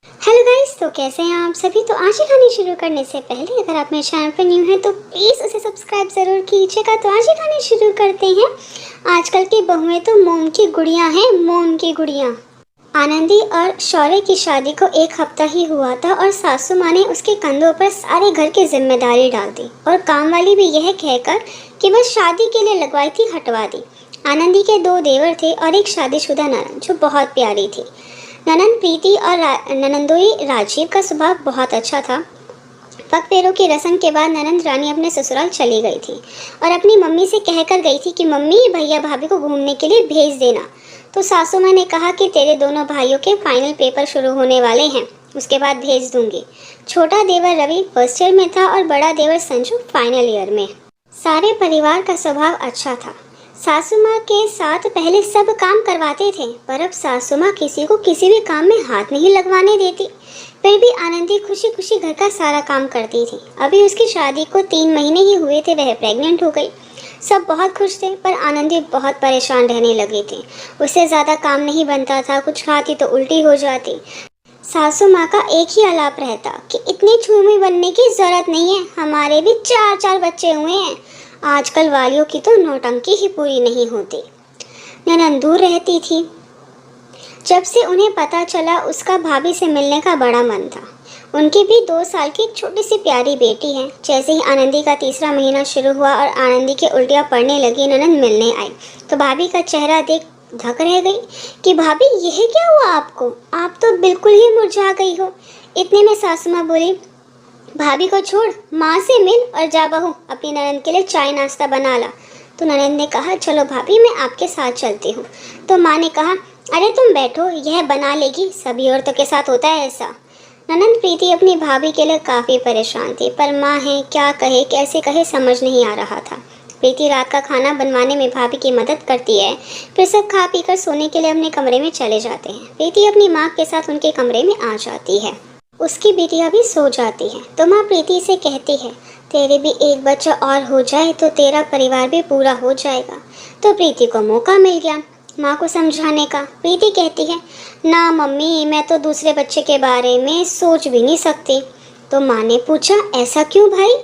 Hello guys, तो कैसे हैं आप सभी। तो आज की कहानी शुरू करने से पहले अगर आप मेरे चैनल पर न्यू हैं तो प्लीज़ उसे सब्सक्राइब ज़रूर कीजिएगा। तो आज की कहानी शुरू करते हैं। आजकल की बहुएं तो मोम की गुड़ियां हैं, मोम की गुड़ियां। आनंदी और शौर्य की शादी को एक हफ्ता ही हुआ था और सासू माँ ने उसके कंधों पर सारे घर की जिम्मेदारी डाल दी और काम वाली भी यह कहकर कि बस शादी के लिए लगवाई थी हटवा दी। आनंदी के 2 देवर थे और एक शादीशुदा ननद जो बहुत प्यारी थी। ननंद प्रीति और ननंदोई राजीव का स्वभाव बहुत अच्छा था। पग पैरों की रस्म के बाद ननंद रानी अपने ससुराल चली गई थी और अपनी मम्मी से कहकर गई थी कि मम्मी भैया भाभी को घूमने के लिए भेज देना। तो सासू माँ ने कहा कि तेरे दोनों भाइयों के फाइनल पेपर शुरू होने वाले हैं, उसके बाद भेज दूंगी। छोटा देवर रवि फर्स्ट ईयर में था और बड़ा देवर संजू फाइनल ईयर में। सारे परिवार का स्वभाव अच्छा था। सासू माँ के साथ पहले सब काम करवाते थे, पर अब सासू माँ किसी को किसी भी काम में हाथ नहीं लगवाने देती। फिर भी आनंदी खुशी खुशी घर का सारा काम करती थी। अभी उसकी शादी को 3 महीने ही हुए थे, वह प्रेग्नेंट हो गई। सब बहुत खुश थे, पर आनंदी बहुत परेशान रहने लगी थी। उससे ज़्यादा काम नहीं बनता था, कुछ खाती तो उल्टी हो जाती। सासू माँ का एक ही आलाप रहता कि इतनी छूमी बनने की जरूरत नहीं है, हमारे भी 4 बच्चे हुए हैं। आजकल वालियों की तो नौटंकी ही पूरी नहीं होती। ननंद दूर रहती थी। जब से उन्हें पता चला उसका भाभी से मिलने का बड़ा मन था। उनकी भी 2 साल की एक छोटी सी प्यारी बेटी है। जैसे ही आनंदी का 3रा महीना शुरू हुआ और आनंदी की उल्टियाँ पड़ने लगी, ननंद मिलने आई तो भाभी का चेहरा देख धक रह गई कि भाभी यह क्या हुआ आपको, आप तो बिल्कुल ही मुरझा गई हो। इतने में सासू माँ बोली, भाभी को छोड़, माँ से मिल और जा बहू अपनी ननंद के लिए चाय नाश्ता बना ला। तो ननंद ने कहा, चलो भाभी मैं आपके साथ चलती हूँ। तो माँ ने कहा, अरे तुम बैठो, यह बना लेगी, सभी औरतों के साथ होता है ऐसा। ननंद प्रीति अपनी भाभी के लिए काफ़ी परेशान थी, पर माँ है क्या कहे कैसे कहे समझ नहीं आ रहा था। प्रीति रात का खाना बनवाने में भाभी की मदद करती है, फिर सब खा पी कर सोने के लिए अपने कमरे में चले जाते हैं। प्रीति अपनी माँ के साथ उनके कमरे में आ जाती है। उसकी बेटियां भी सो जाती हैं तो माँ प्रीति से कहती है, तेरे भी एक बच्चा और हो जाए तो तेरा परिवार भी पूरा हो जाएगा। तो प्रीति को मौका मिल गया माँ को समझाने का। प्रीति कहती है, ना मम्मी, मैं तो दूसरे बच्चे के बारे में सोच भी नहीं सकती। तो माँ ने पूछा, ऐसा क्यों भाई।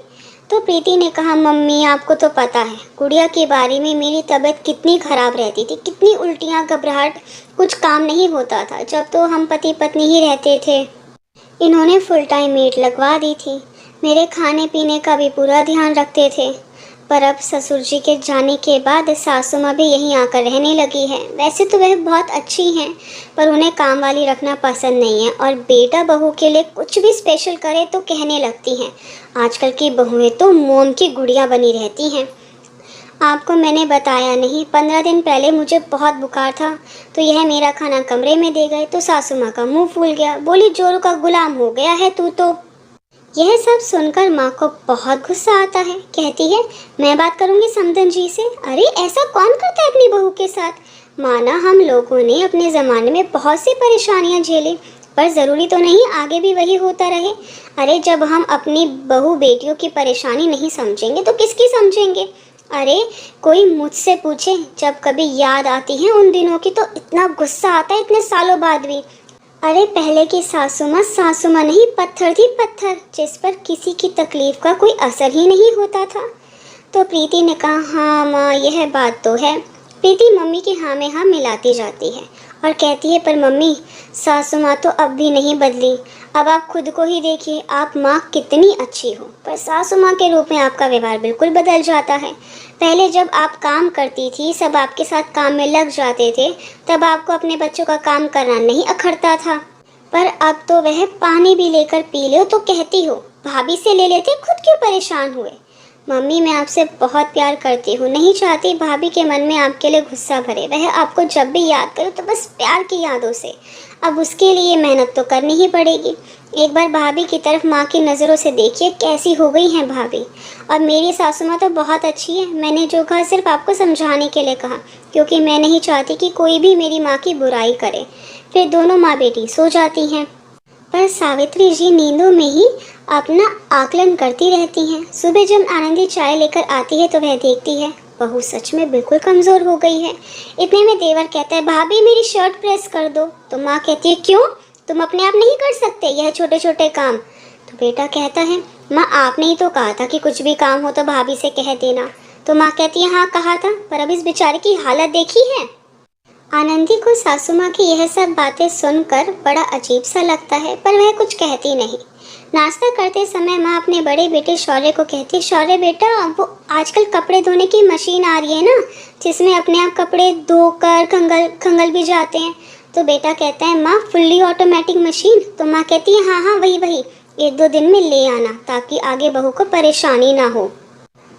तो प्रीति ने कहा, मम्मी आपको तो पता है गुड़िया के बारे में मेरी तबीयत कितनी ख़राब रहती थी, कितनी उल्टियाँ, घबराहट, कुछ काम नहीं होता था। जब तो हम पति पत्नी ही रहते थे, इन्होंने फुल टाइम मेड लगवा दी थी, मेरे खाने पीने का भी पूरा ध्यान रखते थे। पर अब ससुर जी के जाने के बाद सासू माँ भी यहीं आकर रहने लगी है। वैसे तो वह बहुत अच्छी हैं, पर उन्हें काम वाली रखना पसंद नहीं है और बेटा बहू के लिए कुछ भी स्पेशल करे तो कहने लगती हैं। आजकल की बहुएं तो मोम की गुड़िया बनी रहती हैं। आपको मैंने बताया नहीं, 15 दिन पहले मुझे बहुत बुखार था तो यह मेरा खाना कमरे में दे गए तो सासू माँ का मुंह फूल गया, बोली जोरू का गुलाम हो गया है तू तो। यह सब सुनकर माँ को बहुत गुस्सा आता है। कहती है, मैं बात करूँगी समधन जी से। अरे ऐसा कौन करता है अपनी बहू के साथ। माना हम लोगों ने अपने ज़माने में बहुत सी परेशानियाँ झेली, पर ज़रूरी तो नहीं आगे भी वही होता रहे। अरे जब हम अपनी बहू बेटियों की परेशानी नहीं समझेंगे तो किसकी समझेंगे। अरे कोई मुझसे पूछे, जब कभी याद आती है उन दिनों की तो इतना गुस्सा आता है, इतने सालों बाद भी। अरे पहले की सासू माँ नहीं, पत्थर थी पत्थर, जिस पर किसी की तकलीफ का कोई असर ही नहीं होता था। तो प्रीति ने कहा, हाँ माँ यह बात तो है। प्रीति मम्मी की हाँ में हाँ मिलाती जाती है और कहती है, पर मम्मी सासू माँ तो अब भी नहीं बदली। अब आप खुद को ही देखिए, आप माँ कितनी अच्छी हो, पर सासू माँ के रूप में आपका व्यवहार बिल्कुल बदल जाता है। पहले जब आप काम करती थी, सब आपके साथ काम में लग जाते थे, तब आपको अपने बच्चों का काम करना नहीं अखरता था। पर अब तो वह पानी भी लेकर पी लो तो कहती हो, भाभी से ले लेते, खुद क्यों परेशान हुए। मम्मी मैं आपसे बहुत प्यार करती हूँ, नहीं चाहती भाभी के मन में आपके लिए गुस्सा भरे। वह आपको जब भी याद करे तो बस प्यार की यादों से। अब उसके लिए मेहनत तो करनी ही पड़ेगी। एक बार भाभी की तरफ माँ की नज़रों से देखिए कैसी हो गई हैं भाभी। और मेरी सासू माँ तो बहुत अच्छी है। मैंने जो कहा सिर्फ आपको समझाने के लिए कहा, क्योंकि मैं नहीं चाहती कि कोई भी मेरी माँ की बुराई करे। फिर दोनों माँ बेटी सो जाती हैं, पर सावित्री जी नींदों में ही अपना आकलन करती रहती हैं। सुबह जब आनंदी चाय लेकर आती है तो वह देखती है बहू सच में बिल्कुल कमज़ोर हो गई है। इतने में देवर कहता है, भाभी मेरी शर्ट प्रेस कर दो। तो माँ कहती है, क्यों, तुम अपने आप नहीं कर सकते यह छोटे छोटे काम? तो बेटा कहता है, माँ आपने ही तो कहा था कि कुछ भी काम हो तो भाभी से कह देना। तो माँ कहती है, हाँ कहा था, पर अब इस बेचारे की हालत देखी है। आनंदी को सासू माँ की यह सब बातें सुनकर बड़ा अजीब सा लगता है, पर वह कुछ कहती नहीं। नाश्ता करते समय माँ अपने बड़े बेटे शौर्य को कहती है, शौर्य बेटा, वो आजकल कपड़े धोने की मशीन आ रही है ना, जिसमें अपने आप कपड़े धोकर खंगल भी जाते हैं। तो बेटा कहता है, माँ फुल्ली ऑटोमेटिक मशीन? तो माँ कहती है, हाँ हाँ वही 1-2 दिन में ले आना, ताकि आगे बहू को परेशानी ना हो।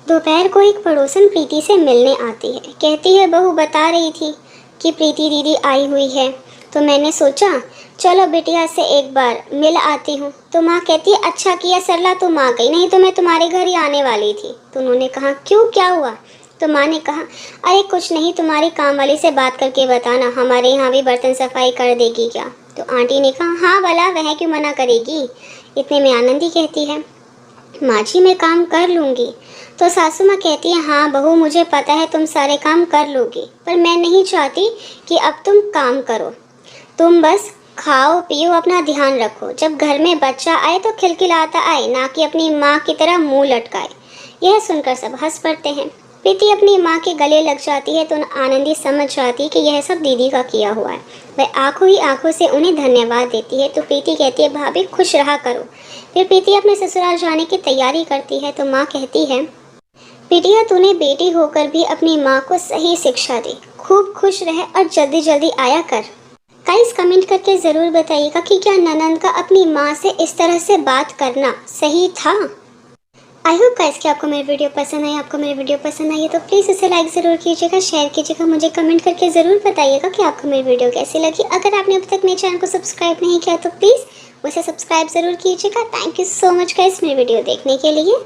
दोपहर को एक पड़ोसन प्रीति से मिलने आती है। कहती है, बहू बता रही थी कि प्रीति दीदी आई हुई है, तो मैंने सोचा चलो बिटिया से एक बार मिल आती हूँ। तो माँ कहती है, अच्छा किया सरला तुम आ गई, नहीं तो मैं तुम्हारे घर ही आने वाली थी। तो उन्होंने कहा, क्यों, क्या हुआ? तो माँ ने कहा, अरे कुछ नहीं, तुम्हारी काम वाली से बात करके बताना, हमारे यहाँ भी बर्तन सफाई कर देगी क्या? तो आंटी ने कहा, हाँ भला वह क्यों मना करेगी। इतने में आनंदी कहती है, माँ जी मैं काम कर लूँगी। तो सासू माँ कहती है, हाँ बहू मुझे पता है तुम सारे काम कर लोगी, पर मैं नहीं चाहती कि अब तुम काम करो। तुम बस खाओ पियो, अपना ध्यान रखो। जब घर में बच्चा आए तो खिलखिलाता आए, ना कि अपनी माँ की तरह मुंह लटकाए। यह सुनकर सब हंस पड़ते हैं। प्रीति अपनी माँ के गले लग जाती है तो आनंदी समझ जाती है कि यह सब दीदी का किया हुआ है। वह आंखों ही आंखों से उन्हें धन्यवाद देती है। तो प्रीति कहती है, भाभी खुश रहा करो। फिर प्रीति अपने ससुराल जाने की तैयारी करती है। तो माँ कहती है, बिटिया तूने बेटी होकर भी अपनी माँ को सही शिक्षा दी, खूब खुश रहे और जल्दी जल्दी आया कर। गाइस कमेंट करके ज़रूर बताइएगा कि क्या ननंद का अपनी माँ से इस तरह से बात करना सही था। आई होप गाइस कि आपको मेरी वीडियो पसंद आई। आपको मेरी वीडियो पसंद आई है तो प्लीज़ इसे लाइक ज़रूर कीजिएगा, शेयर कीजिएगा, मुझे कमेंट करके ज़रूर बताइएगा कि आपको मेरी वीडियो कैसी लगी। अगर आपने अभी तक मेरे चैनल को सब्सक्राइब नहीं किया तो प्लीज़ उसे सब्सक्राइब ज़रूर कीजिएगा। Thank you so much guys मेरी वीडियो देखने के लिए।